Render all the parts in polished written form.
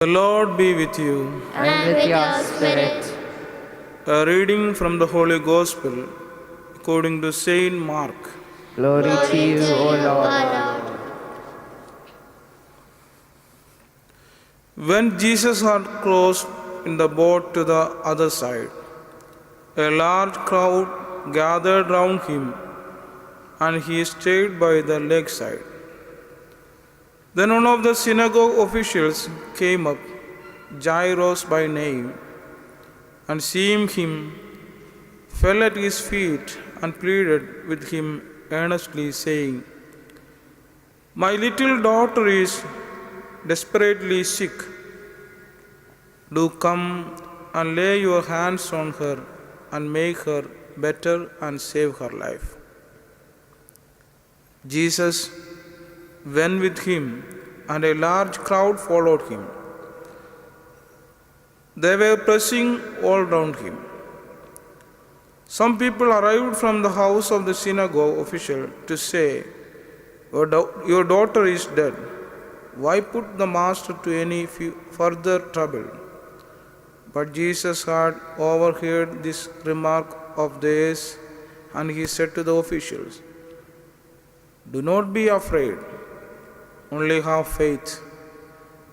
The Lord be with you. And with your spirit. A reading from the Holy Gospel according to Saint Mark. Glory to you, O Lord. When Jesus had crossed in the boat to the other side, a large crowd gathered round him, and he stayed by the lakeside. Then one of the synagogue officials came up, Jairus by name, and seeing him, fell at his feet and pleaded with him earnestly, saying, "My little daughter is desperately sick. Do come and lay your hands on her and make her better and save her life." Jesus went with him, and a large crowd followed him. They were pressing all round him. Some people arrived from the house of the synagogue official to say, Your daughter is dead. Why put the master to any further trouble?" But Jesus had overheard this remark of theirs, and he said to the officials, "Do not be afraid, only have faith."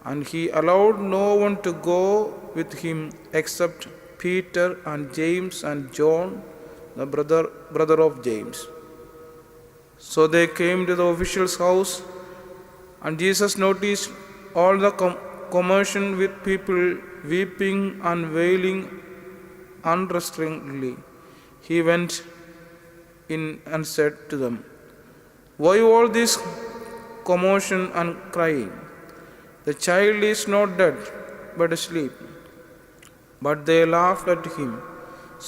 And he allowed no one to go with him except Peter and James and John, the brother of James. So they came to the official's house, and Jesus noticed all the commotion with people weeping and wailing unrestrainedly. He went in and said to them, "Why all this commotion and crying? The child is not dead, but asleep." But they laughed at him.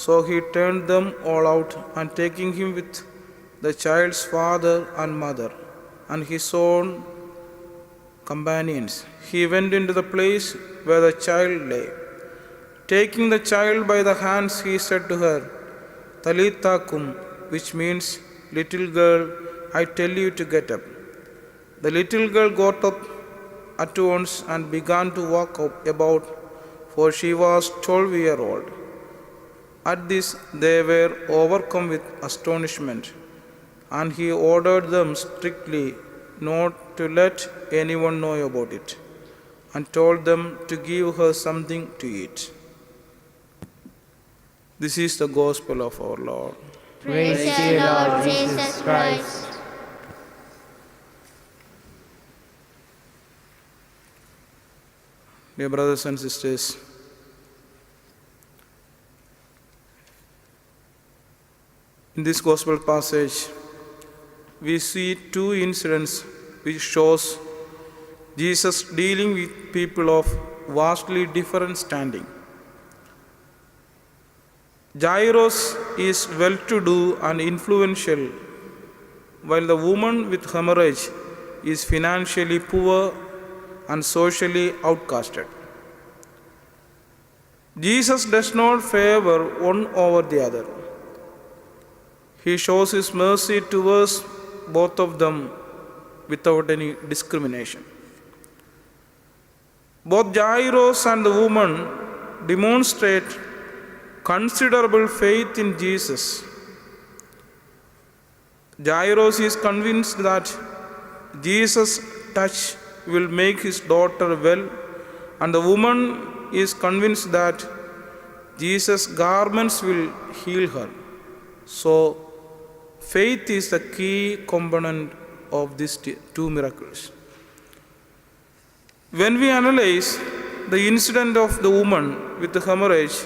So he turned them all out, and taking him with the child's father and mother and his own companions, he went into the place where the child lay. Taking the child by the hands, he said to her, "Talitha kum," which means, "Little girl, I tell you to get up." The little girl got up at once and began to walk about, for she was 12-year-old. At this they were overcome with astonishment, and he ordered them strictly not to let anyone know about it, and told them to give her something to eat. This is the gospel of our Lord. Praise to you, Lord Jesus Christ. Dear brothers and sisters, in this gospel passage, we see two incidents which shows Jesus dealing with people of vastly different standing. Jairus is well-to-do and influential, while the woman with hemorrhage is financially poor and socially outcasted. Jesus does not favor one over the other. He shows his mercy towards both of them without any discrimination. Both Jairus and the woman demonstrate considerable faith in Jesus. Jairus is convinced that Jesus' touch will make his daughter well, and the woman is convinced that Jesus' garments will heal her. So, faith is the key component of these two miracles. When we analyze the incident of the woman with the hemorrhage,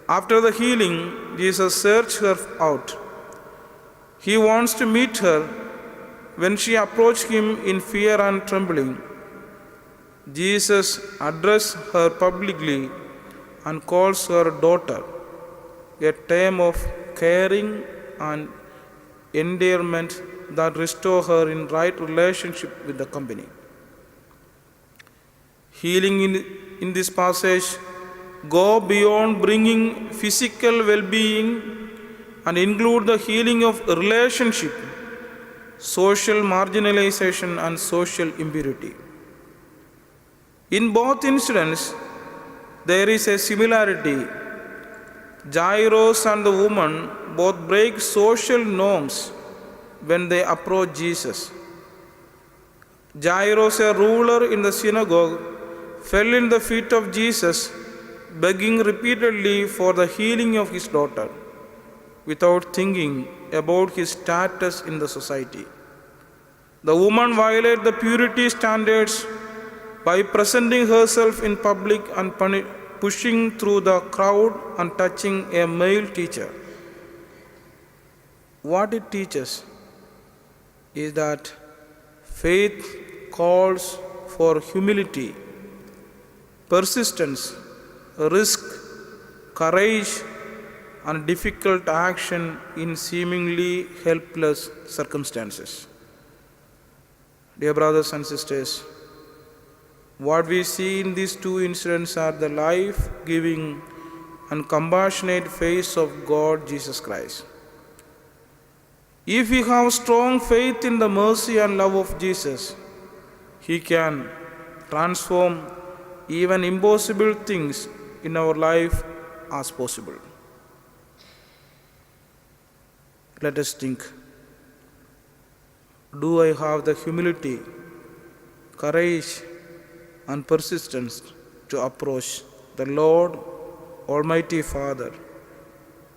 after the healing, Jesus searched her out. He wants to meet her. When she approached him in fear and trembling, Jesus addressed her publicly and calls her daughter, a term of caring and endearment that restore her in right relationship with the company. Healing in this passage go beyond bringing physical well-being and include the healing of relationship, social marginalization, and social impurity. In both incidents, there is a similarity. Jairus and the woman both break social norms when they approach Jesus. Jairus, a ruler in the synagogue, fell in the feet of Jesus, begging repeatedly for the healing of his daughter, without thinking about his status in the society. The woman violated the purity standards by presenting herself in public and pushing through the crowd and touching a male teacher. What it teaches is that faith calls for humility, persistence, risk, courage, and difficult action in seemingly helpless circumstances. Dear brothers and sisters, what we see in these two incidents are the life-giving and compassionate face of God Jesus Christ. If we have strong faith in the mercy and love of Jesus, He can transform even impossible things in our life as possible. Let us think. Do I have the humility, courage, and persistence to approach the Lord, Almighty Father,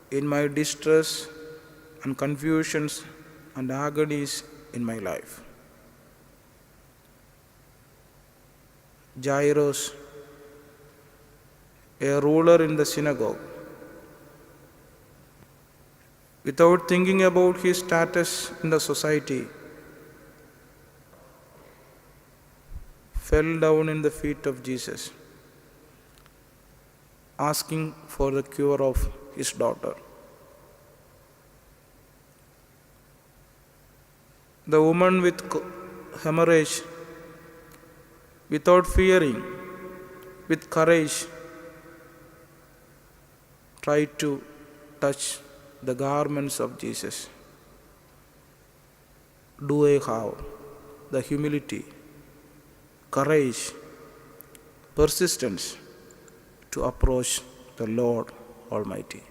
in my distress and confusions and agonies in my life? Jairus, a ruler in the synagogue, without thinking about his status in the society, fell down in the feet of Jesus, asking for the cure of his daughter. The woman with hemorrhage, without fearing, with courage, tried to touch the garments of Jesus. Do I have the humility, courage, persistence to approach the Lord Almighty?